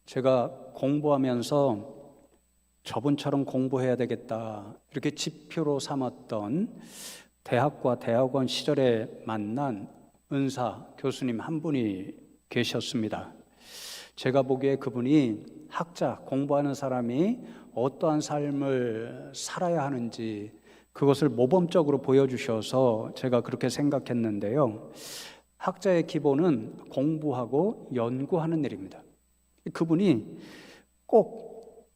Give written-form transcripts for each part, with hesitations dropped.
제가 공부하면서 저분처럼 공부해야 되겠다 이렇게 지표로 삼았던 대학과 대학원 시절에 만난 은사 교수님 한 분이 계셨습니다. 제가 보기에 그분이 학자, 공부하는 사람이 어떠한 삶을 살아야 하는지 그것을 모범적으로 보여주셔서 제가 그렇게 생각했는데요. 학자의 기본은 공부하고 연구하는 일입니다. 그분이 꼭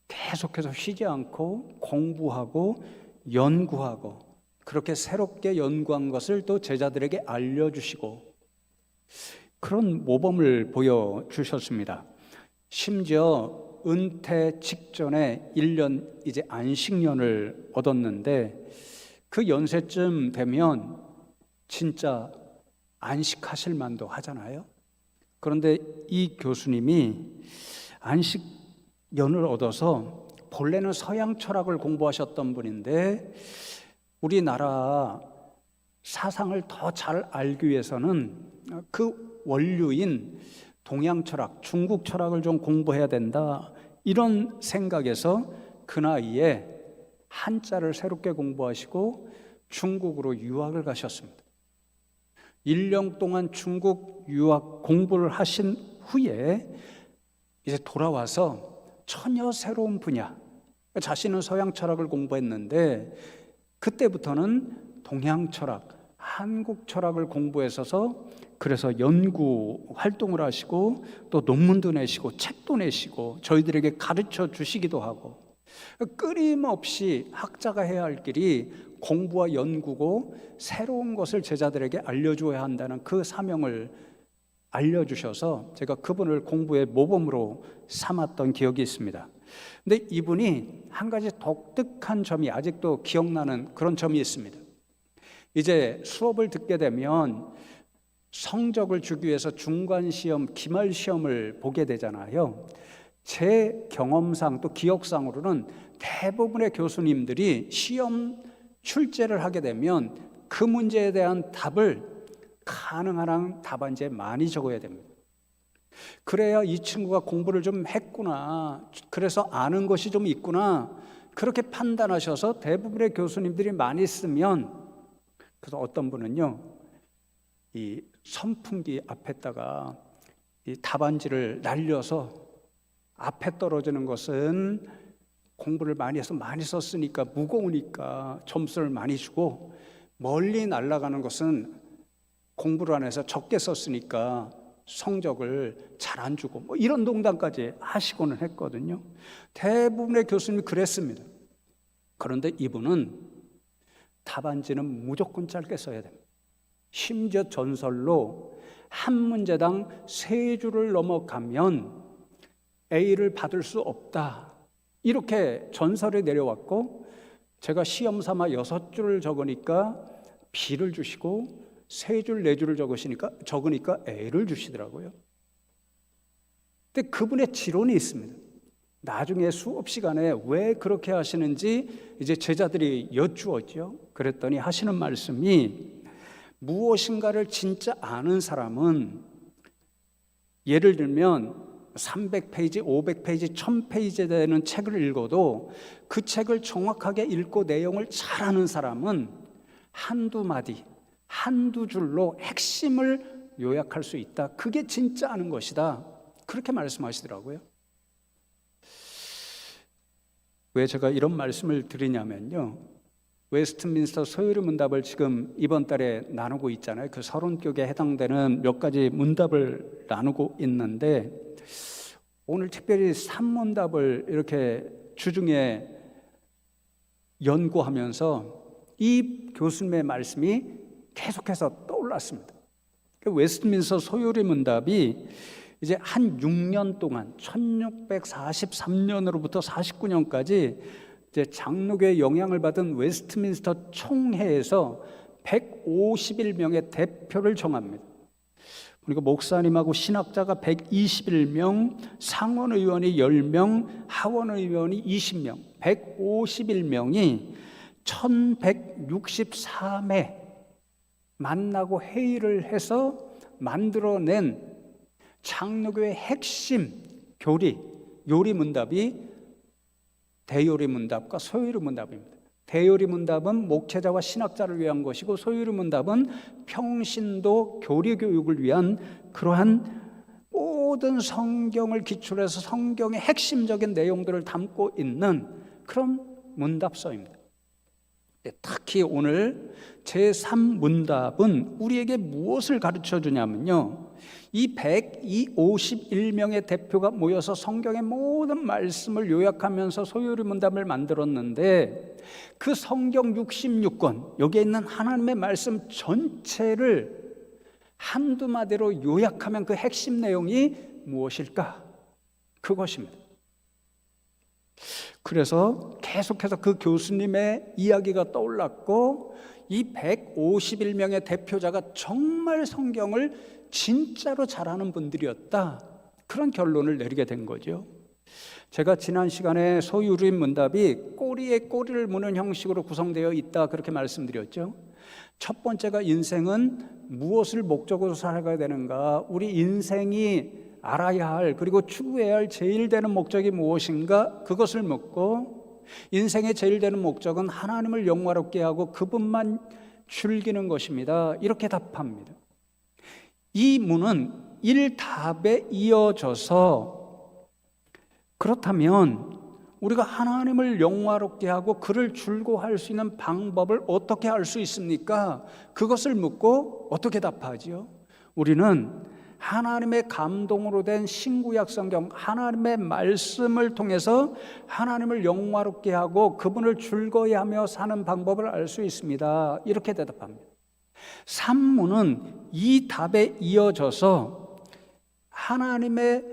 계속해서 쉬지 않고 공부하고 연구하고 그렇게 새롭게 연구한 것을 또 제자들에게 알려주시고 그런 모범을 보여주셨습니다. 심지어 은퇴 직전에 1년 이제 안식년을 얻었는데 그 연세쯤 되면 진짜 안식하실 만도 하잖아요. 그런데 이 교수님이 안식년을 얻어서 본래는 서양 철학을 공부하셨던 분인데 우리나라 사상을 더 잘 알기 위해서는 그 원류인 동양 철학, 중국 철학을 좀 공부해야 된다 이런 생각에서 그 나이에 한자를 새롭게 공부하시고 중국으로 유학을 가셨습니다. 1년 동안 중국 유학 공부를 하신 후에 이제 돌아와서 전혀 새로운 분야, 자신은 서양 철학을 공부했는데 그때부터는 동양 철학, 한국 철학을 공부했어서 그래서 연구 활동을 하시고 또 논문도 내시고 책도 내시고 저희들에게 가르쳐 주시기도 하고 끊임없이 학자가 해야 할 길이 공부와 연구고 새로운 것을 제자들에게 알려줘야 한다는 그 사명을 알려주셔서 제가 그분을 공부의 모범으로 삼았던 기억이 있습니다. 근데 이분이 한 가지 독특한 점이 아직도 기억나는 그런 점이 있습니다. 이제 수업을 듣게 되면 성적을 주기 위해서 중간시험, 기말시험을 보게 되잖아요. 제 경험상 또 기억상으로는 대부분의 교수님들이 시험 출제를 하게 되면 그 문제에 대한 답을 가능한 한 답안지에 많이 적어야 됩니다. 그래야 이 친구가 공부를 좀 했구나, 그래서 아는 것이 좀 있구나 그렇게 판단하셔서 대부분의 교수님들이 많이 쓰면 그래서 어떤 분은요 이 선풍기 앞에다가 이 답안지를 날려서 앞에 떨어지는 것은 공부를 많이 해서 많이 썼으니까 무거우니까 점수를 많이 주고 멀리 날아가는 것은 공부를 안 해서 적게 썼으니까 성적을 잘 안 주고 뭐 이런 농담까지 하시고는 했거든요. 대부분의 교수님이 그랬습니다. 그런데 이분은 답안지는 무조건 짧게 써야 됩니다. 심지어 전설로 한 문제당 3줄을 넘어가면 A를 받을 수 없다 이렇게 전설이 내려왔고 제가 시험 삼아 6줄을 적으니까 B를 주시고 3줄, 4줄을 적으니까 A를 주시더라고요. 근데 그분의 지론이 있습니다. 나중에 수업 시간에 왜 그렇게 하시는지 이제 제자들이 여쭈었죠. 그랬더니 하시는 말씀이 무엇인가를 진짜 아는 사람은 예를 들면 300페이지, 500페이지, 1000페이지 되는 책을 읽어도 그 책을 정확하게 읽고 내용을 잘 아는 사람은 한두 마디, 한두 줄로 핵심을 요약할 수 있다. 그게 진짜 아는 것이다. 그렇게 말씀하시더라고요. 왜 제가 이런 말씀을 드리냐면요. 웨스트민스터 소요리 문답을 지금 이번 달에 나누고 있잖아요. 그 30쪽에 해당되는 몇 가지 문답을 나누고 있는데 오늘 특별히 3문답을 이렇게 주중에 연구하면서 이 교수님의 말씀이 계속해서 떠올랐습니다. 웨스트민스터 소요리 문답이 이제 한 6년 동안 1643년으로부터 49년까지 이제 장로교의 영향을 받은 웨스트민스터 총회에서 151명의 대표를 정합니다. 그리고 목사님하고 신학자가 121명, 상원의원이 10명, 하원의원이 20명, 151명이 1163회 만나고 회의를 해서 만들어낸 장로교의 핵심 요리 문답이 대요리 문답과 소요리 문답입니다. 대요리 문답은 목회자와 신학자를 위한 것이고, 소요리 문답은 평신도 교리 교육을 위한 그러한 모든 성경을 기초로 해서 성경의 핵심적인 내용들을 담고 있는 그런 문답서입니다. 특히 오늘 제3문답은 우리에게 무엇을 가르쳐 주냐면요, 이 151명의 대표가 모여서 성경의 모든 말씀을 요약하면서 소요리 문답을 만들었는데, 그 성경 66권, 여기에 있는 하나님의 말씀 전체를 한두 마디로 요약하면 그 핵심 내용이 무엇일까? 그것입니다. 그래서 계속해서 그 교수님의 이야기가 떠올랐고, 이 151명의 대표자가 정말 성경을 진짜로 잘하는 분들이었다, 그런 결론을 내리게 된 거죠. 제가 지난 시간에 소요리 문답이 꼬리에 꼬리를 무는 형식으로 구성되어 있다, 그렇게 말씀드렸죠. 첫 번째가 인생은 무엇을 목적으로 살아가야 되는가, 우리 인생이 알아야 할 그리고 추구해야 할 제일 되는 목적이 무엇인가, 그것을 묻고, 인생의 제일 되는 목적은 하나님을 영화롭게 하고 그분만 즐기는 것입니다, 이렇게 답합니다. 이 문은 1답에 이어져서, 그렇다면 우리가 하나님을 영화롭게 하고 그를 즐거워할 수 있는 방법을 어떻게 알 수 있습니까? 그것을 묻고 어떻게 답하지요? 우리는 하나님의 감동으로 된 신구약 성경, 하나님의 말씀을 통해서 하나님을 영화롭게 하고 그분을 즐거워하며 사는 방법을 알 수 있습니다, 이렇게 대답합니다. 3문은 이 답에 이어져서 하나님의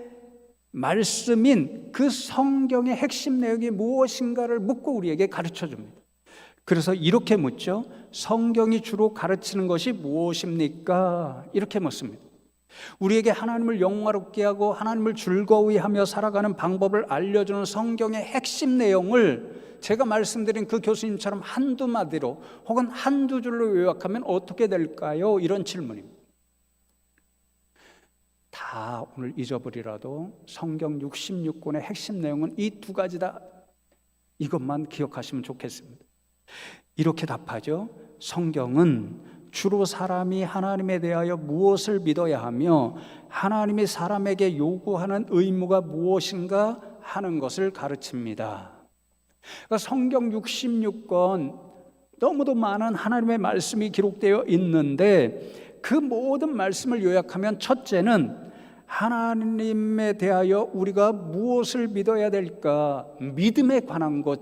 말씀인 그 성경의 핵심 내용이 무엇인가를 묻고 우리에게 가르쳐 줍니다. 그래서 이렇게 묻죠. 성경이 주로 가르치는 것이 무엇입니까? 이렇게 묻습니다. 우리에게 하나님을 영화롭게 하고 하나님을 즐거워하며 살아가는 방법을 알려주는 성경의 핵심 내용을 제가 말씀드린 그 교수님처럼 한두 마디로 혹은 한두 줄로 요약하면 어떻게 될까요? 이런 질문입니다. 다 오늘 잊어버리라도 성경 66권의 핵심 내용은 이 두 가지다, 이것만 기억하시면 좋겠습니다. 이렇게 답하죠. 성경은 주로 사람이 하나님에 대하여 무엇을 믿어야 하며 하나님이 사람에게 요구하는 의무가 무엇인가 하는 것을 가르칩니다. 그러니까 성경 66권, 너무도 많은 하나님의 말씀이 기록되어 있는데 그 모든 말씀을 요약하면, 첫째는 하나님에 대하여 우리가 무엇을 믿어야 될까, 믿음에 관한 것,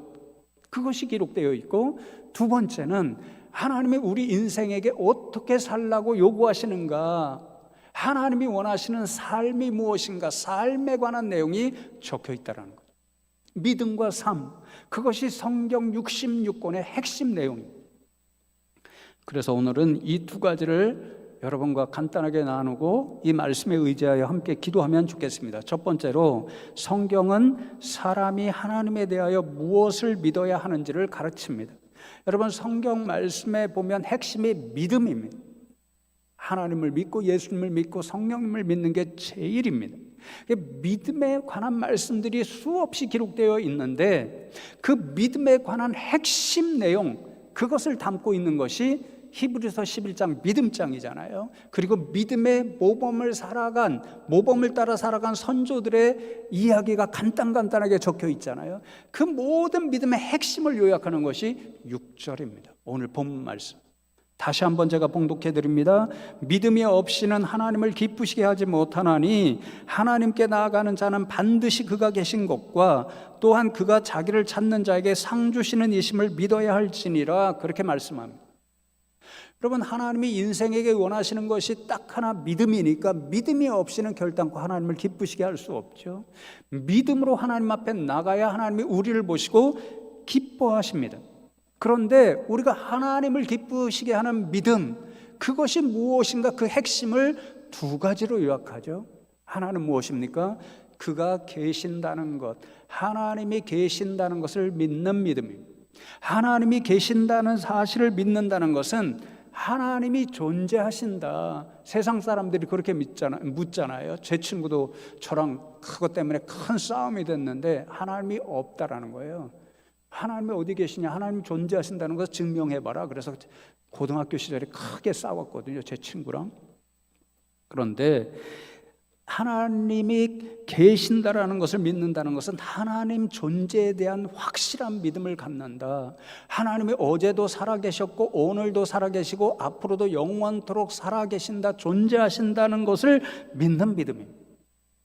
그것이 기록되어 있고, 두 번째는 하나님이 우리 인생에게 어떻게 살라고 요구하시는가, 하나님이 원하시는 삶이 무엇인가, 삶에 관한 내용이 적혀 있다는 거죠. 믿음과 삶, 그것이 성경 66권의 핵심 내용입니다. 그래서 오늘은 이 두 가지를 여러분과 간단하게 나누고 이 말씀에 의지하여 함께 기도하면 좋겠습니다. 첫 번째로, 성경은 사람이 하나님에 대하여 무엇을 믿어야 하는지를 가르칩니다. 여러분, 성경 말씀에 보면 핵심이 믿음입니다. 하나님을 믿고 예수님을 믿고 성령님을 믿는 게 제일입니다. 믿음에 관한 말씀들이 수없이 기록되어 있는데 그 믿음에 관한 핵심 내용, 그것을 담고 있는 것이 히브리서 11장 믿음장이잖아요. 그리고 믿음의 모범을 따라 살아간 선조들의 이야기가 간단하게 적혀 있잖아요. 그 모든 믿음의 핵심을 요약하는 것이 6절입니다. 오늘 본문 말씀 다시 한번 제가 봉독해 드립니다. 믿음이 없이는 하나님을 기쁘시게 하지 못하나니 하나님께 나아가는 자는 반드시 그가 계신 것과 또한 그가 자기를 찾는 자에게 상 주시는 이심을 믿어야 할지니라, 그렇게 말씀합니다. 여러분, 하나님이 인생에게 원하시는 것이 딱 하나, 믿음이니까 믿음이 없이는 결단코 하나님을 기쁘시게 할 수 없죠. 믿음으로 하나님 앞에 나가야 하나님이 우리를 보시고 기뻐하십니다. 그런데 우리가 하나님을 기쁘시게 하는 믿음, 그것이 무엇인가, 그 핵심을 두 가지로 요약하죠. 하나는 무엇입니까? 그가 계신다는 것, 하나님이 계신다는 것을 믿는 믿음입니다. 하나님이 계신다는 사실을 믿는다는 것은 하나님이 존재하신다. 세상 사람들이 그렇게 묻잖아요. 제 친구도 저랑 그것 때문에 큰 싸움이 됐는데 하나님이 없다라는 거예요. 하나님이 어디 계시냐, 하나님이 존재하신다는 것을 증명해봐라. 그래서 고등학교 시절에 크게 싸웠거든요, 제 친구랑. 그런데 하나님이 계신다라는 것을 믿는다는 것은 하나님 존재에 대한 확실한 믿음을 갖는다. 하나님이 어제도 살아계셨고 오늘도 살아계시고 앞으로도 영원토록 살아계신다, 존재하신다는 것을 믿는 믿음입니다.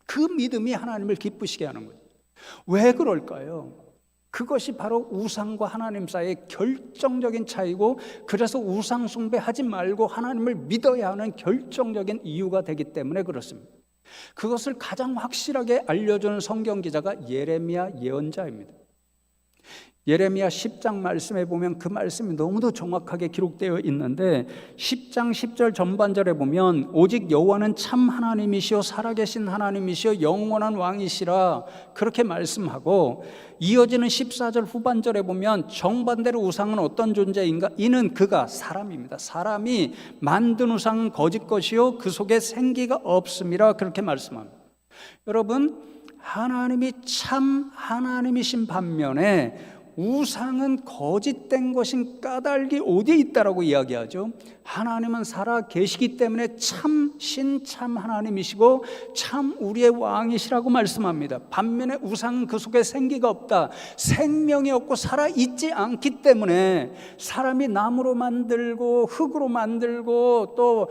그 믿음이 하나님을 기쁘시게 하는 거예요. 왜 그럴까요? 그것이 바로 우상과 하나님 사이의 결정적인 차이고, 그래서 우상 숭배하지 말고 하나님을 믿어야 하는 결정적인 이유가 되기 때문에 그렇습니다. 그것을 가장 확실하게 알려주는 성경 기자가 예레미야 예언자입니다. 예레미야 10장 말씀에 보면 그 말씀이 너무도 정확하게 기록되어 있는데, 10장 10절 전반절에 보면 오직 여호와는 참 하나님이시요 살아계신 하나님이시요 영원한 왕이시라 그렇게 말씀하고, 이어지는 14절 후반절에 보면 정반대로 우상은 어떤 존재인가? 이는 그가 사람입니다. 사람이 만든 우상은 거짓 것이요 그 속에 생기가 없음이라 그렇게 말씀합니다. 여러분, 하나님이 참 하나님이신 반면에 우상은 거짓된 것인 까닭이 어디에 있다라고 이야기하죠. 하나님은 살아 계시기 때문에 참 신참 하나님이시고 참 우리의 왕이시라고 말씀합니다. 반면에 우상은 그 속에 생기가 없다, 생명이 없고 살아있지 않기 때문에 사람이 나무로 만들고 흙으로 만들고 또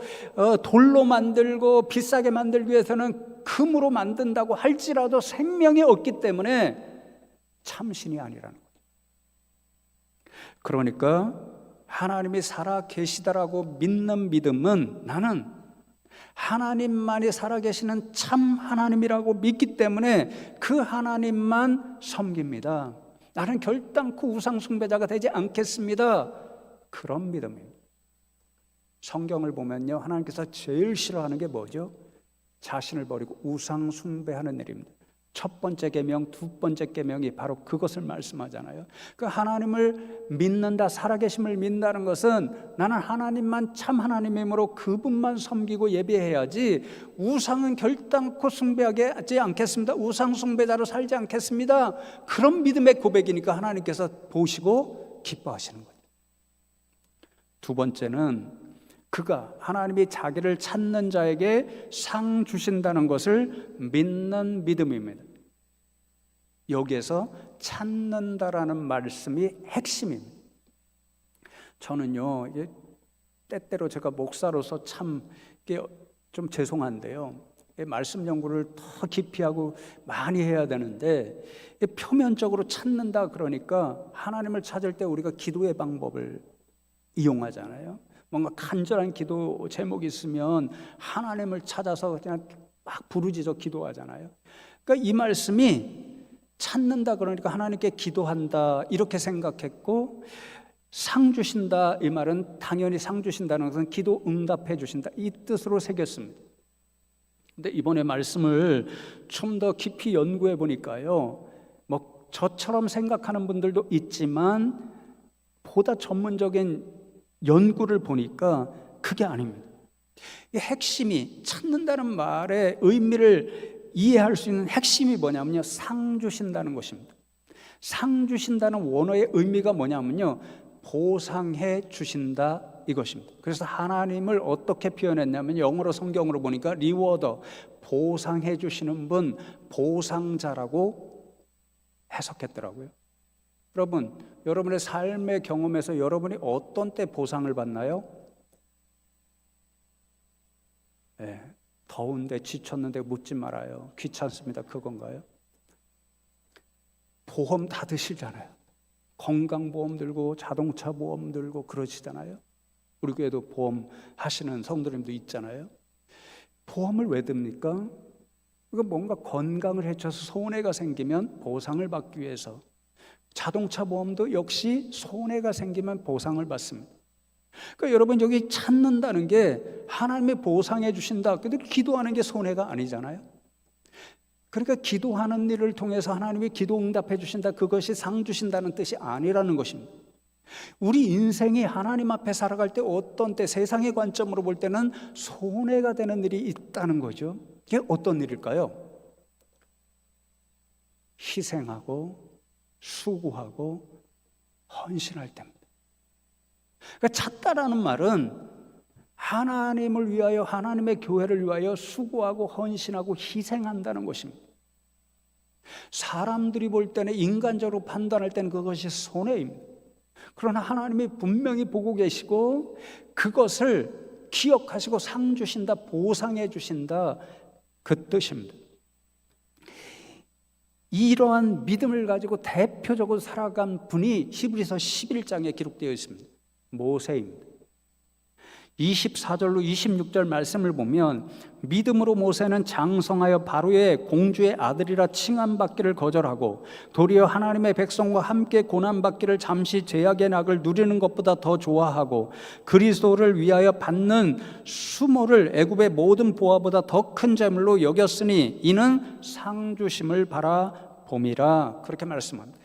돌로 만들고 비싸게 만들기 위해서는 금으로 만든다고 할지라도 생명이 없기 때문에 참신이 아니라는 거예요. 그러니까 하나님이 살아 계시다라고 믿는 믿음은, 나는 하나님만이 살아 계시는 참 하나님이라고 믿기 때문에 그 하나님만 섬깁니다. 나는 결단코 우상 숭배자가 되지 않겠습니다. 그런 믿음입니다. 성경을 보면요, 하나님께서 제일 싫어하는 게 뭐죠? 자신을 버리고 우상 숭배하는 일입니다. 첫 번째 계명, 두 번째 계명이 바로 그것을 말씀하잖아요. 그 하나님을 믿는다, 살아계심을 믿는다는 것은 나는 하나님만 참 하나님이므로 그분만 섬기고 예배해야지, 우상은 결단코 숭배하지 않겠습니다, 우상 숭배자로 살지 않겠습니다, 그런 믿음의 고백이니까 하나님께서 보시고 기뻐하시는 거예요. 두 번째는 그가, 하나님이 자기를 찾는 자에게 상 주신다는 것을 믿는 믿음입니다. 여기에서 찾는다라는 말씀이 핵심입니다. 저는요, 때때로 제가 목사로서 참 좀 죄송한데요, 말씀 연구를 더 깊이 하고 많이 해야 되는데, 표면적으로 찾는다 그러니까 하나님을 찾을 때 우리가 기도의 방법을 이용하잖아요. 뭔가 간절한 기도 제목이 있으면 하나님을 찾아서 그냥 막 부르짖어 기도하잖아요. 그러니까 이 말씀이 찾는다 그러니까 하나님께 기도한다 이렇게 생각했고, 상 주신다 이 말은 당연히 상 주신다는 것은 기도 응답해 주신다 이 뜻으로 새겼습니다. 근데 이번에 말씀을 좀 더 깊이 연구해 보니까요, 뭐 저처럼 생각하는 분들도 있지만 보다 전문적인 연구를 보니까 그게 아닙니다. 이 핵심이, 찾는다는 말의 의미를 이해할 수 있는 핵심이 뭐냐면요, 상 주신다는 것입니다. 상 주신다는 원어의 의미가 뭐냐면요, 보상해 주신다 이것입니다. 그래서 하나님을 어떻게 표현했냐면, 영어로 성경으로 보니까 리워더, 보상해 주시는 분, 보상자라고 해석했더라고요. 여러분, 여러분의 삶의 경험에서 여러분이 어떤 때 보상을 받나요? 네, 더운데 지쳤는데 묻지 말아요. 귀찮습니다. 그건가요? 보험 다 드시잖아요. 건강보험 들고 자동차 보험 들고 그러시잖아요. 우리 교회도 보험 하시는 성도님도 있잖아요. 보험을 왜 듭니까? 이거 뭔가 건강을 해쳐서 손해가 생기면 보상을 받기 위해서. 자동차 보험도 역시 손해가 생기면 보상을 받습니다. 그러니까 여러분, 여기 찾는다는 게 하나님이 보상해 주신다. 근데 기도하는 게 손해가 아니잖아요. 그러니까 기도하는 일을 통해서 하나님이 기도 응답해 주신다, 그것이 상 주신다는 뜻이 아니라는 것입니다. 우리 인생이 하나님 앞에 살아갈 때 어떤 때 세상의 관점으로 볼 때는 손해가 되는 일이 있다는 거죠. 이게 어떤 일일까요? 희생하고 수고하고 헌신할 때입니다. 그러니까 찾다라는 말은 하나님을 위하여, 하나님의 교회를 위하여 수고하고 헌신하고 희생한다는 것입니다. 사람들이 볼 때는, 인간적으로 판단할 때는 그것이 손해입니다. 그러나 하나님이 분명히 보고 계시고 그것을 기억하시고 상 주신다, 보상해 주신다, 그 뜻입니다. 이러한 믿음을 가지고 대표적으로 살아간 분이 히브리서 11장에 기록되어 있습니다. 모세입니다. 24절로 26절 말씀을 보면, 믿음으로 모세는 장성하여 바로의 공주의 아들이라 칭함받기를 거절하고 도리어 하나님의 백성과 함께 고난받기를 잠시 죄악의 낙을 누리는 것보다 더 좋아하고 그리스도를 위하여 받는 수모를 애굽의 모든 보화보다 더 큰 재물로 여겼으니 이는 상 주심을 바라봄이라. 그렇게 말씀합니다.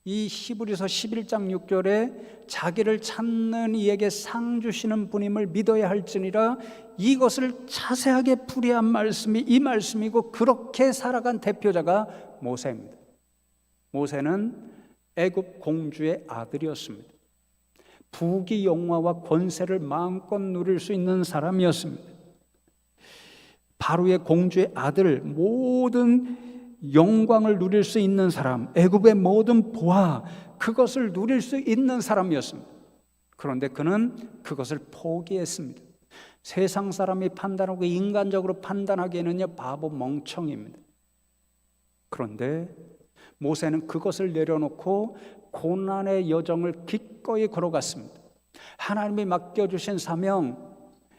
이 히브리서 11장 6절에 자기를 찾는 이에게 상 주시는 분임을 믿어야 할지니라, 이것을 자세하게 풀이한 말씀이 이 말씀이고, 그렇게 살아간 대표자가 모세입니다. 모세는 애굽 공주의 아들이었습니다. 부귀 영화와 권세를 마음껏 누릴 수 있는 사람이었습니다. 바로의 공주의 아들, 모든 영광을 누릴 수 있는 사람, 애굽의 모든 보화, 그것을 누릴 수 있는 사람이었습니다. 그런데 그는 그것을 포기했습니다. 세상 사람이 판단하고 인간적으로 판단하기에는요, 바보 멍청입니다. 그런데 모세는 그것을 내려놓고 고난의 여정을 기꺼이 걸어갔습니다. 하나님이 맡겨주신 사명,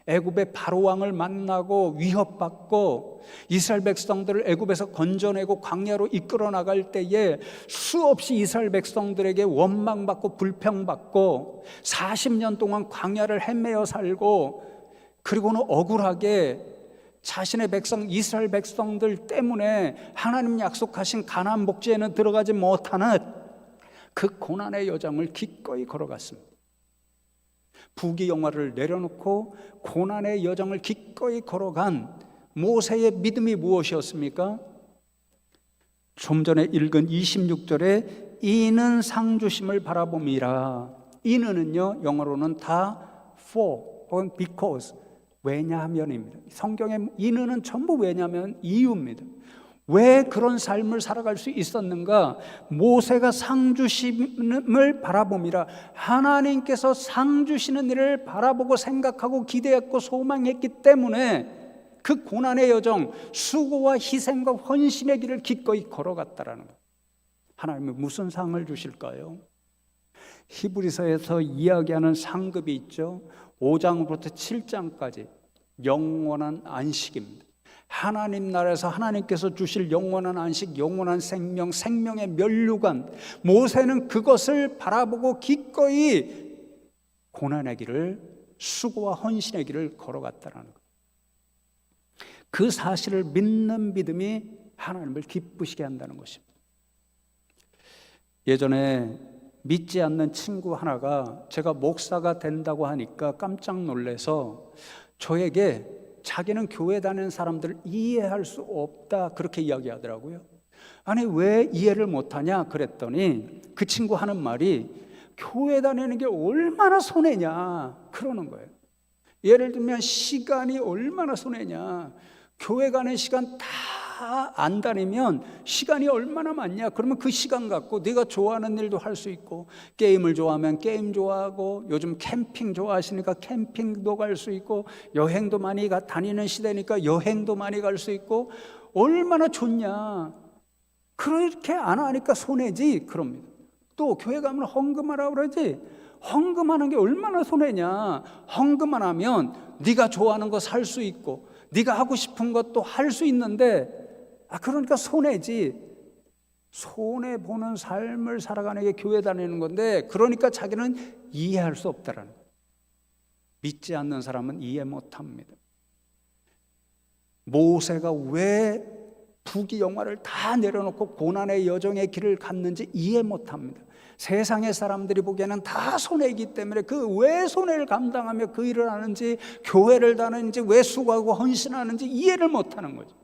애굽의 바로 왕을 만나고 위협받고 이스라엘 백성들을 애굽에서 건져내고 광야로 이끌어 나갈 때에 수없이 이스라엘 백성들에게 원망받고 불평받고 40년 동안 광야를 헤매어 살고, 그리고는 억울하게 자신의 백성 이스라엘 백성들 때문에 하나님 약속하신 가나안 복지에는 들어가지 못하는 그 고난의 여정을 기꺼이 걸어갔습니다. 부귀 영화를 내려놓고 고난의 여정을 기꺼이 걸어간 모세의 믿음이 무엇이었습니까? 좀 전에 읽은 26절에 이는 상 주심을 바라봄이라. 이는은요, 영어로는 다 for 혹은 because, 왜냐하면입니다. 성경의 이는은 전부 왜냐하면, 이유입니다. 왜 그런 삶을 살아갈 수 있었는가? 모세가 상 주심을 바라봄이라. 하나님께서 상 주시는 일을 바라보고 생각하고 기대했고 소망했기 때문에 그 고난의 여정, 수고와 희생과 헌신의 길을 기꺼이 걸어갔다라는 거예요. 하나님은 무슨 상을 주실까요? 히브리서에서 이야기하는 상급이 있죠. 5장부터 7장까지 영원한 안식입니다. 하나님 나라에서 하나님께서 주실 영원한 안식, 영원한 생명, 생명의 면류관. 모세는 그것을 바라보고 기꺼이 고난의 길을, 수고와 헌신의 길을 걸어갔다는 것. 그 사실을 믿는 믿음이 하나님을 기쁘시게 한다는 것입니다. 예전에 믿지 않는 친구 하나가 제가 목사가 된다고 하니까 깜짝 놀라서 저에게 자기는 교회 다니는 사람들을 이해할 수 없다, 그렇게 이야기하더라고요. 아니, 왜 이해를 못하냐 그랬더니 그 친구 하는 말이 교회 다니는 게 얼마나 손해냐 그러는 거예요. 예를 들면 시간이 얼마나 손해냐, 교회 가는 시간 다 안 다니면 시간이 얼마나 많냐. 그러면 그 시간 갖고 네가 좋아하는 일도 할 수 있고, 게임을 좋아하면 게임 좋아하고, 요즘 캠핑 좋아하시니까 캠핑도 갈 수 있고, 여행도 많이 다니는 시대니까 여행도 많이 갈 수 있고, 얼마나 좋냐. 그렇게 안 하니까 손해지 그럽니다. 또 교회 가면 헌금하라고 그러지, 헌금하는 게 얼마나 손해냐. 헌금만 하면 네가 좋아하는 거 살 수 있고 네가 하고 싶은 것도 할 수 있는데, 그러니까 손해지. 손해보는 삶을 살아가는 게 교회 다니는 건데, 그러니까 자기는 이해할 수 없다라는 거예요. 믿지 않는 사람은 이해 못합니다. 모세가 왜 부귀 영화를 다 내려놓고 고난의 여정의 길을 갔는지 이해 못합니다. 세상의 사람들이 보기에는 다 손해이기 때문에 그 왜 손해를 감당하며 그 일을 하는지, 교회를 다니는지, 왜 수고하고 헌신하는지 이해를 못하는 거죠.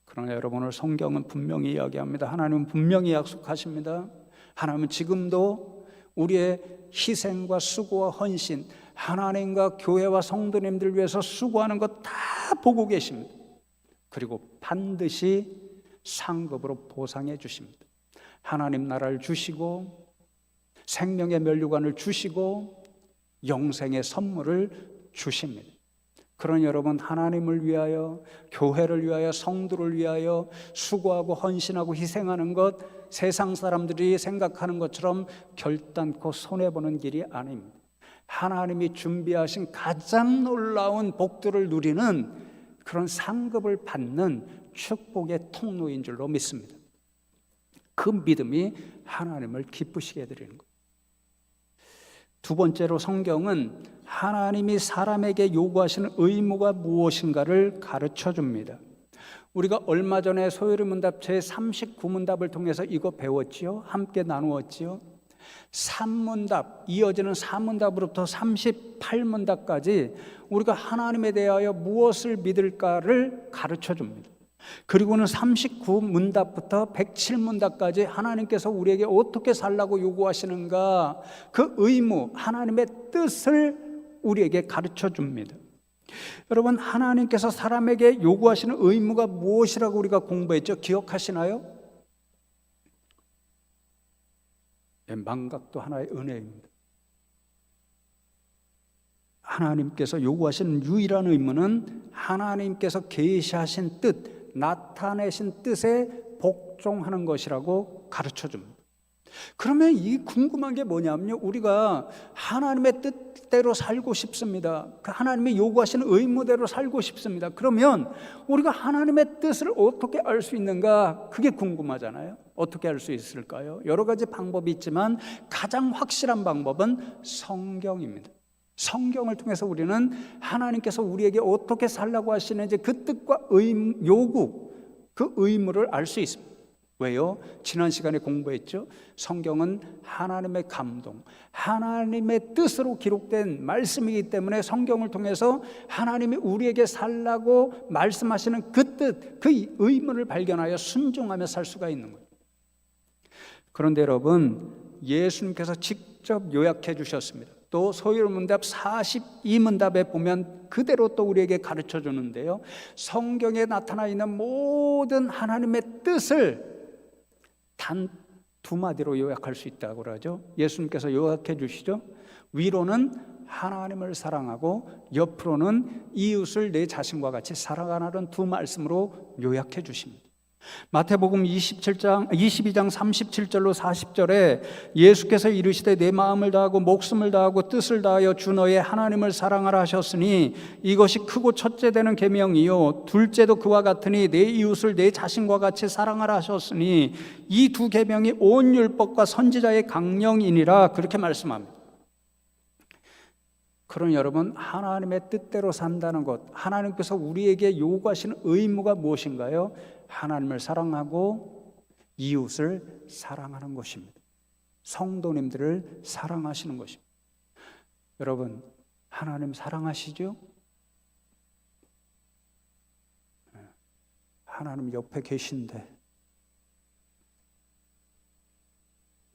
그러나 여러분, 오늘 성경은 분명히 이야기합니다. 하나님은 분명히 약속하십니다. 하나님은 지금도 우리의 희생과 수고와 헌신, 하나님과 교회와 성도님들 위해서 수고하는 것 다 보고 계십니다. 그리고 반드시 상급으로 보상해 주십니다. 하나님 나라를 주시고 생명의 면류관을 주시고 영생의 선물을 주십니다. 그러니 여러분, 하나님을 위하여, 교회를 위하여, 성도를 위하여 수고하고 헌신하고 희생하는 것, 세상 사람들이 생각하는 것처럼 결단코 손해보는 길이 아닙니다. 하나님이 준비하신 가장 놀라운 복들을 누리는 그런 상급을 받는 축복의 통로인 줄로 믿습니다. 그 믿음이 하나님을 기쁘시게 해드리는 것. 두 번째로, 성경은 하나님이 사람에게 요구하시는 의무가 무엇인가를 가르쳐 줍니다. 우리가 얼마 전에 소요리 문답체의 39문답을 통해서 이거 배웠지요. 함께 나누었지요. 3문답, 이어지는 4문답으로부터 38문답까지 우리가 하나님에 대하여 무엇을 믿을까를 가르쳐 줍니다. 그리고는 39문답부터 107문답까지 하나님께서 우리에게 어떻게 살라고 요구하시는가, 그 의무, 하나님의 뜻을 우리에게 가르쳐 줍니다. 여러분, 하나님께서 사람에게 요구하시는 의무가 무엇이라고 우리가 공부했죠? 기억하시나요? 망각도 하나의 은혜입니다. 하나님께서 요구하시는 유일한 의무는 하나님께서 계시하신 뜻, 나타내신 뜻에 복종하는 것이라고 가르쳐 줍니다. 그러면 이 궁금한 게 뭐냐면요, 우리가 하나님의 뜻대로 살고 싶습니다. 하나님이 요구하시는 의무대로 살고 싶습니다. 그러면 우리가 하나님의 뜻을 어떻게 알 수 있는가, 그게 궁금하잖아요. 어떻게 알 수 있을까요? 여러 가지 방법이 있지만 가장 확실한 방법은 성경입니다. 성경을 통해서 우리는 하나님께서 우리에게 어떻게 살라고 하시는지 그 뜻과 요구, 그 의무를 알 수 있습니다. 왜요? 지난 시간에 공부했죠. 성경은 하나님의 감동, 하나님의 뜻으로 기록된 말씀이기 때문에 성경을 통해서 하나님이 우리에게 살라고 말씀하시는 그 뜻, 그 의무를 발견하여 순종하며 살 수가 있는 거예요. 그런데 여러분, 예수님께서 직접 요약해 주셨습니다. 또 소요리 문답 42문답에 보면 그대로 또 우리에게 가르쳐 주는데요, 성경에 나타나 있는 모든 하나님의 뜻을 단 두 마디로 요약할 수 있다고 그러죠. 예수님께서 요약해 주시죠. 위로는 하나님을 사랑하고 옆으로는 이웃을 내 자신과 같이 사랑하라는 두 말씀으로 요약해 주십니다. 마태복음 22장 37절로 40절에 예수께서 이르시되 내 마음을 다하고 목숨을 다하고 뜻을 다하여 주 너의 하나님을 사랑하라 하셨으니 이것이 크고 첫째 되는 계명이요 둘째도 그와 같으니 내 이웃을 내 자신과 같이 사랑하라 하셨으니 이 두 계명이 온 율법과 선지자의 강령이니라, 그렇게 말씀합니다. 그러니 여러분, 하나님의 뜻대로 산다는 것, 하나님께서 우리에게 요구하시는 의무가 무엇인가요? 하나님을 사랑하고 이웃을 사랑하는 것입니다. 성도님들을 사랑하시는 것입니다. 여러분, 하나님 사랑하시죠? 하나님 옆에 계신데,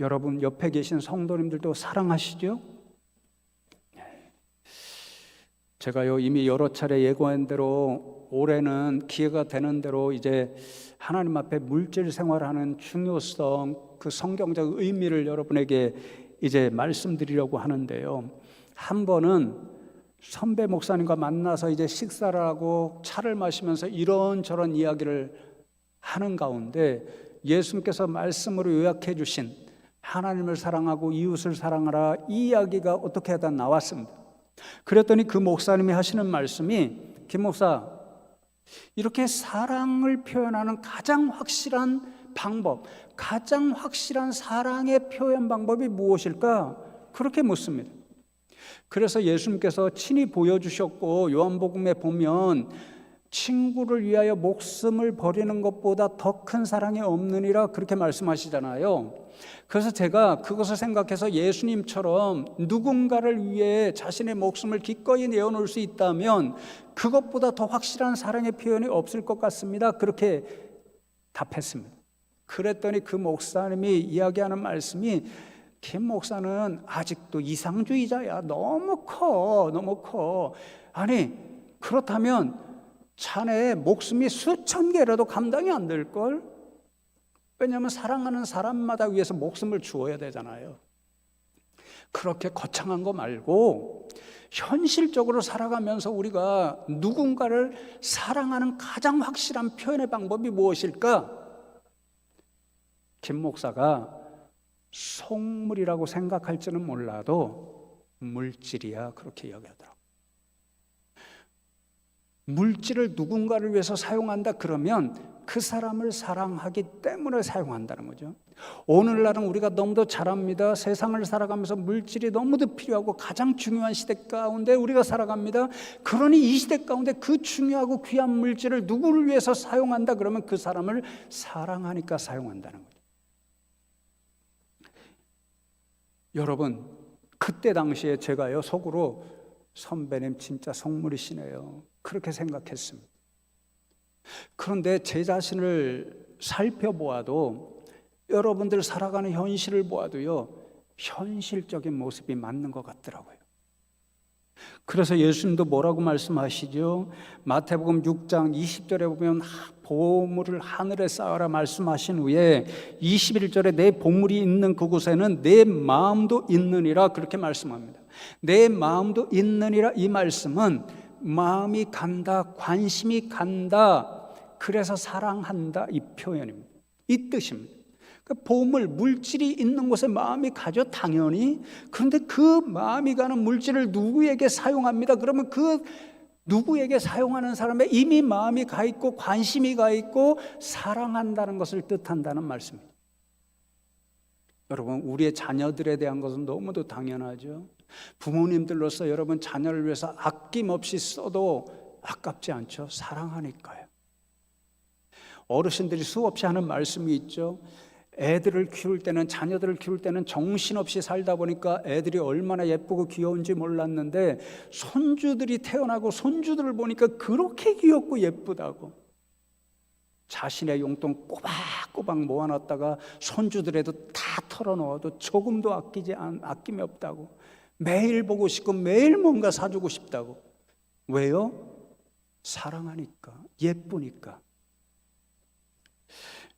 여러분 옆에 계신 성도님들도 사랑하시죠? 제가요 이미 여러 차례 예고한 대로 올해는 기회가 되는 대로 이제 하나님 앞에 물질 생활하는 중요성, 그 성경적 의미를 여러분에게 이제 말씀드리려고 하는데요. 한 번은 선배 목사님과 만나서 이제 식사를 하고 차를 마시면서 이런저런 이야기를 하는 가운데 예수님께서 말씀으로 요약해 주신 하나님을 사랑하고 이웃을 사랑하라, 이 이야기가 어떻게 하다 나왔습니다. 그랬더니 그 목사님이 하시는 말씀이, 김 목사, 이렇게 사랑을 표현하는 가장 확실한 방법, 가장 확실한 사랑의 표현 방법이 무엇일까? 그렇게 묻습니다. 그래서 예수님께서 친히 보여주셨고, 요한복음에 보면 친구를 위하여 목숨을 버리는 것보다 더 큰 사랑이 없느니라 그렇게 말씀하시잖아요. 그래서 제가 그것을 생각해서 예수님처럼 누군가를 위해 자신의 목숨을 기꺼이 내어놓을 수 있다면 그것보다 더 확실한 사랑의 표현이 없을 것 같습니다. 그렇게 답했습니다. 그랬더니 그 목사님이 이야기하는 말씀이, 김 목사는 아직도 이상주의자야. 너무 커. 아니, 그렇다면 자네의 목숨이 수천 개라도 감당이 안 될걸? 왜냐하면 사랑하는 사람마다 위해서 목숨을 주어야 되잖아요. 그렇게 거창한 거 말고 현실적으로 살아가면서 우리가 누군가를 사랑하는 가장 확실한 표현의 방법이 무엇일까? 김 목사가 속물이라고 생각할지는 몰라도 물질이야, 그렇게 이야기하더라고요. 물질을 누군가를 위해서 사용한다 그러면 그 사람을 사랑하기 때문에 사용한다는 거죠. 오늘날은 우리가 너무도 잘 압니다. 세상을 살아가면서 물질이 너무도 필요하고 가장 중요한 시대 가운데 우리가 살아갑니다. 그러니 이 시대 가운데 그 중요하고 귀한 물질을 누구를 위해서 사용한다 그러면 그 사람을 사랑하니까 사용한다는 거죠. 여러분, 그때 당시에 제가요 속으로 선배님 진짜 속물이시네요, 그렇게 생각했습니다. 그런데 제 자신을 살펴보아도, 여러분들 살아가는 현실을 보아도요 현실적인 모습이 맞는 것 같더라고요. 그래서 예수님도 뭐라고 말씀하시죠? 마태복음 6장 20절에 보면 보물을 하늘에 쌓아라 말씀하신 후에 21절에 내 보물이 있는 그곳에는 내 마음도 있느니라 그렇게 말씀합니다. 내 마음도 있느니라, 이 말씀은 마음이 간다, 관심이 간다, 그래서 사랑한다, 이 표현입니다. 이 뜻입니다. 보물, 물질이 있는 곳에 마음이 가죠, 당연히. 그런데 그 마음이 가는 물질을 누구에게 사용합니다. 그러면 그 누구에게 사용하는 사람에 이미 마음이 가 있고 관심이 가 있고 사랑한다는 것을 뜻한다는 말씀입니다. 여러분, 우리의 자녀들에 대한 것은 너무도 당연하죠. 부모님들로서 여러분 자녀를 위해서 아낌없이 써도 아깝지 않죠. 사랑하니까요. 어르신들이 수없이 하는 말씀이 있죠. 애들을 키울 때는, 자녀들을 키울 때는 정신없이 살다 보니까 애들이 얼마나 예쁘고 귀여운지 몰랐는데 손주들이 태어나고 손주들을 보니까 그렇게 귀엽고 예쁘다고. 자신의 용돈 꼬박꼬박 모아놨다가 손주들에도 다 털어놓아도 조금도 아낌이 없다고. 매일 보고 싶고 매일 뭔가 사주고 싶다고. 왜요? 사랑하니까, 예쁘니까.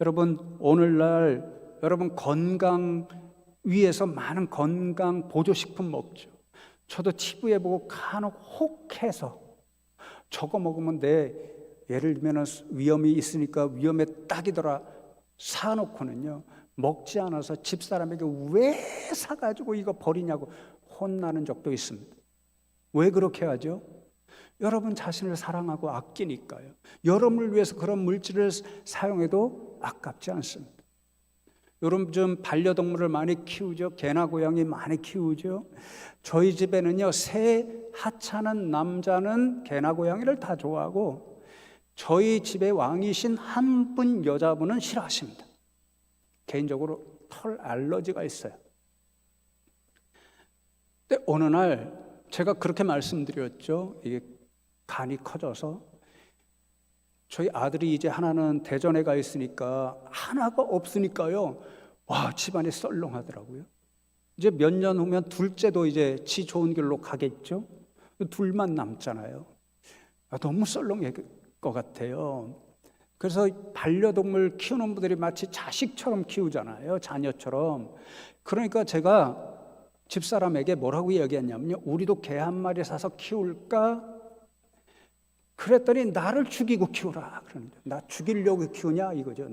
여러분, 오늘날 여러분 건강 위해서 많은 건강 보조식품 먹죠. 저도 TV에 보고 간혹 혹해서 저거 먹으면 내 예를 들면 위험이 있으니까 위험에 딱이더라 사놓고는요 먹지 않아서 집사람에게 왜 사가지고 이거 버리냐고 혼나는 적도 있습니다. 왜 그렇게 하죠? 여러분 자신을 사랑하고 아끼니까요. 여러분을 위해서 그런 물질을 사용해도 아깝지 않습니다. 여러분 좀 반려동물을 많이 키우죠. 개나 고양이 많이 키우죠. 저희 집에는요 새 하찮은 남자는 개나 고양이를 다 좋아하고 저희 집의 왕이신 한 분 여자분은 싫어하십니다. 개인적으로 털 알러지가 있어요. 근데 어느 날 제가 그렇게 말씀드렸죠. 이게 간이 커져서 저희 아들이 이제 하나는 대전에 가 있으니까 하나가 없으니까요. 와, 집안이 썰렁하더라고요. 이제 몇 년 후면 둘째도 이제 지 좋은 길로 가겠죠. 둘만 남잖아요. 너무 썰렁할 것 같아요. 그래서 반려동물 키우는 분들이 마치 자식처럼 키우잖아요. 자녀처럼. 그러니까 제가 집사람에게 뭐라고 이야기했냐면요. 우리도 개 한 마리 사서 키울까? 그랬더니 나를 죽이고 키우라 그러는데 나 죽이려고 키우냐 이거죠.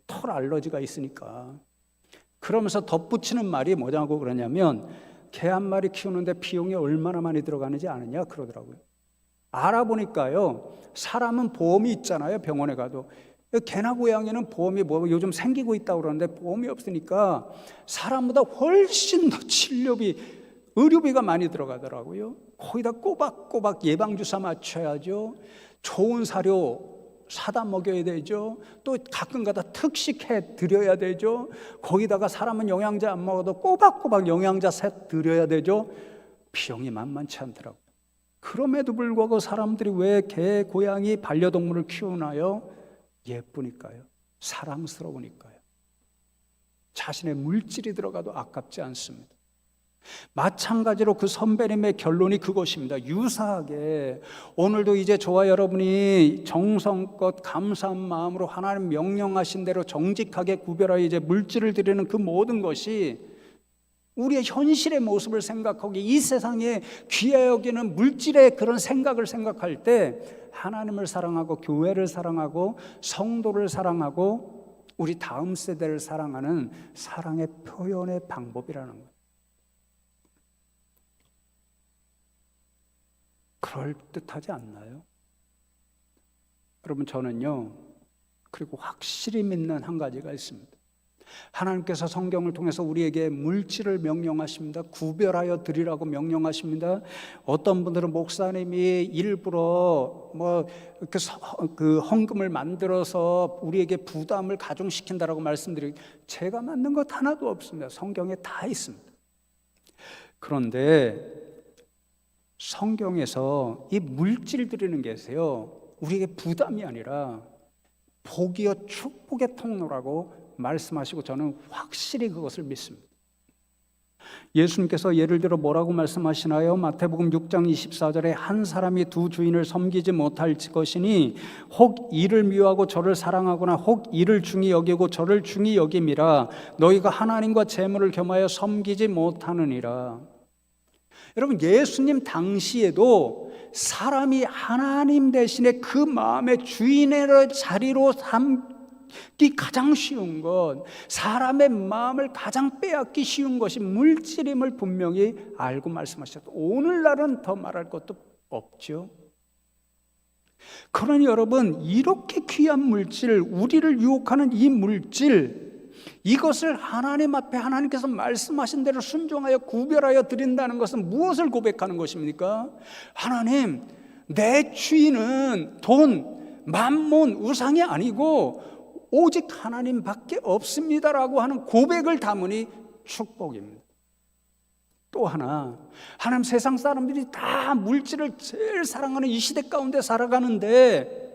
털 알러지가 있으니까. 그러면서 덧붙이는 말이 뭐냐고 그러냐면 개 한 마리 키우는데 비용이 얼마나 많이 들어가는지 아느냐 그러더라고요. 알아보니까요 사람은 보험이 있잖아요. 병원에 가도 개나 고양이는 보험이 뭐 요즘 생기고 있다고 그러는데 보험이 없으니까 사람보다 훨씬 더 치료비 의료비가 많이 들어가더라고요. 거기다 꼬박꼬박 예방주사 맞춰야죠. 좋은 사료 사다 먹여야 되죠. 또 가끔가다 특식해 드려야 되죠. 거기다가 사람은 영양제 안 먹어도 꼬박꼬박 영양제 세 드려야 되죠. 비용이 만만치 않더라고요. 그럼에도 불구하고 사람들이 왜 개, 고양이, 반려동물을 키우나요? 예쁘니까요. 사랑스러우니까요. 자신의 물질이 들어가도 아깝지 않습니다. 마찬가지로 그 선배님의 결론이 그것입니다. 유사하게 오늘도 이제 저와 여러분이 정성껏 감사한 마음으로 하나님 명령하신 대로 정직하게 구별하여 이제 물질을 드리는 그 모든 것이 우리의 현실의 모습을 생각하고 이 세상에 귀해 여기는 물질의 그런 생각을 생각할 때 하나님을 사랑하고 교회를 사랑하고 성도를 사랑하고 우리 다음 세대를 사랑하는 사랑의 표현의 방법이라는 거예요. 그럴듯하지 않나요? 여러분, 저는요, 그리고 확실히 믿는 한 가지가 있습니다. 하나님께서 성경을 통해서 우리에게 물질을 명령하십니다. 구별하여 드리라고 명령하십니다. 어떤 분들은 목사님이 일부러 그 헌금을 만들어서 우리에게 부담을 가중시킨다라고 말씀드리고, 제가 만든 것 하나도 없습니다. 성경에 다 있습니다. 그런데 성경에서 이 물질 드리는 게요, 우리에게 부담이 아니라 복이요 축복의 통로라고 말씀하시고 저는 확실히 그것을 믿습니다. 예수님께서 예를 들어 뭐라고 말씀하시나요? 마태복음 6장 24절에 한 사람이 두 주인을 섬기지 못할 것이니 혹 이를 미워하고 저를 사랑하거나 혹 이를 중히 여기고 저를 중히 여김이라 너희가 하나님과 재물을 겸하여 섬기지 못하느니라. 여러분, 예수님 당시에도 사람이 하나님 대신에 그 마음의 주인의 자리로 삼기 가장 쉬운 것, 사람의 마음을 가장 빼앗기 쉬운 것이 물질임을 분명히 알고 말씀하셨다. 오늘날은 더 말할 것도 없죠. 그러니 여러분, 이렇게 귀한 물질, 우리를 유혹하는 이 물질, 이것을 하나님 앞에 하나님께서 말씀하신 대로 순종하여 구별하여 드린다는 것은 무엇을 고백하는 것입니까? 하나님, 내 주인은 돈, 만몬, 우상이 아니고 오직 하나님밖에 없습니다라고 하는 고백을 담으니 축복입니다. 또 하나, 하나님, 세상 사람들이 다 물질을 제일 사랑하는 이 시대 가운데 살아가는데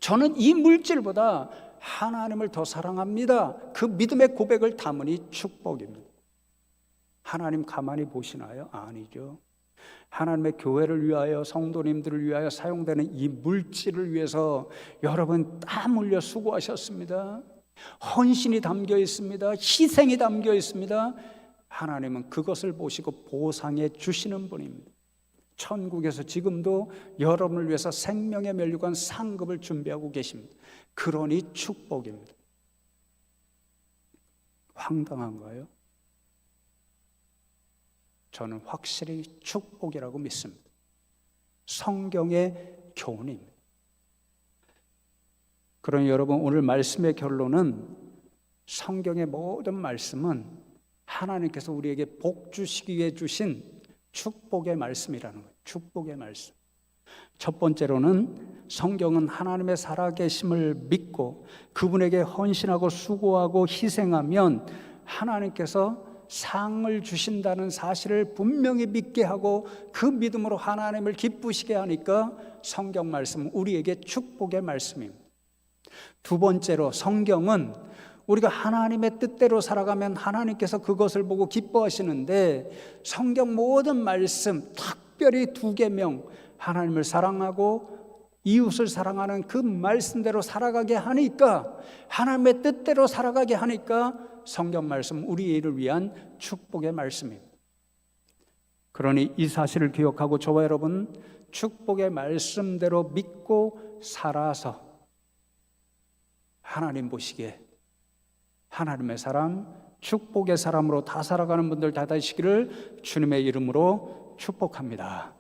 저는 이 물질보다 하나님을 더 사랑합니다. 그 믿음의 고백을 담으니 축복입니다. 하나님 가만히 보시나요? 아니죠. 하나님의 교회를 위하여, 성도님들을 위하여 사용되는 이 물질을 위해서 여러분 땀 흘려 수고하셨습니다. 헌신이 담겨 있습니다. 희생이 담겨 있습니다. 하나님은 그것을 보시고 보상해 주시는 분입니다. 천국에서 지금도 여러분을 위해서 생명의 면류관 상급을 준비하고 계십니다. 그러니 축복입니다. 황당한가요? 저는 확실히 축복이라고 믿습니다. 성경의 교훈입니다. 그러니 여러분, 오늘 말씀의 결론은 성경의 모든 말씀은 하나님께서 우리에게 복 주시기 위해 주신 축복의 말씀이라는 거예요. 축복의 말씀. 첫 번째로는 성경은 하나님의 살아계심을 믿고 그분에게 헌신하고 수고하고 희생하면 하나님께서 상을 주신다는 사실을 분명히 믿게 하고 그 믿음으로 하나님을 기쁘시게 하니까 성경 말씀은 우리에게 축복의 말씀입니다. 두 번째로, 성경은 우리가 하나님의 뜻대로 살아가면 하나님께서 그것을 보고 기뻐하시는데 성경 모든 말씀, 특별히 두 계명, 하나님을 사랑하고 이웃을 사랑하는 그 말씀대로 살아가게 하니까, 하나님의 뜻대로 살아가게 하니까 성경 말씀 우리를 위한 축복의 말씀입니다. 그러니 이 사실을 기억하고 저와 여러분 축복의 말씀대로 믿고 살아서 하나님 보시기에 하나님의 사람, 축복의 사람으로 다 살아가는 분들 다 되시기를 주님의 이름으로 축복합니다.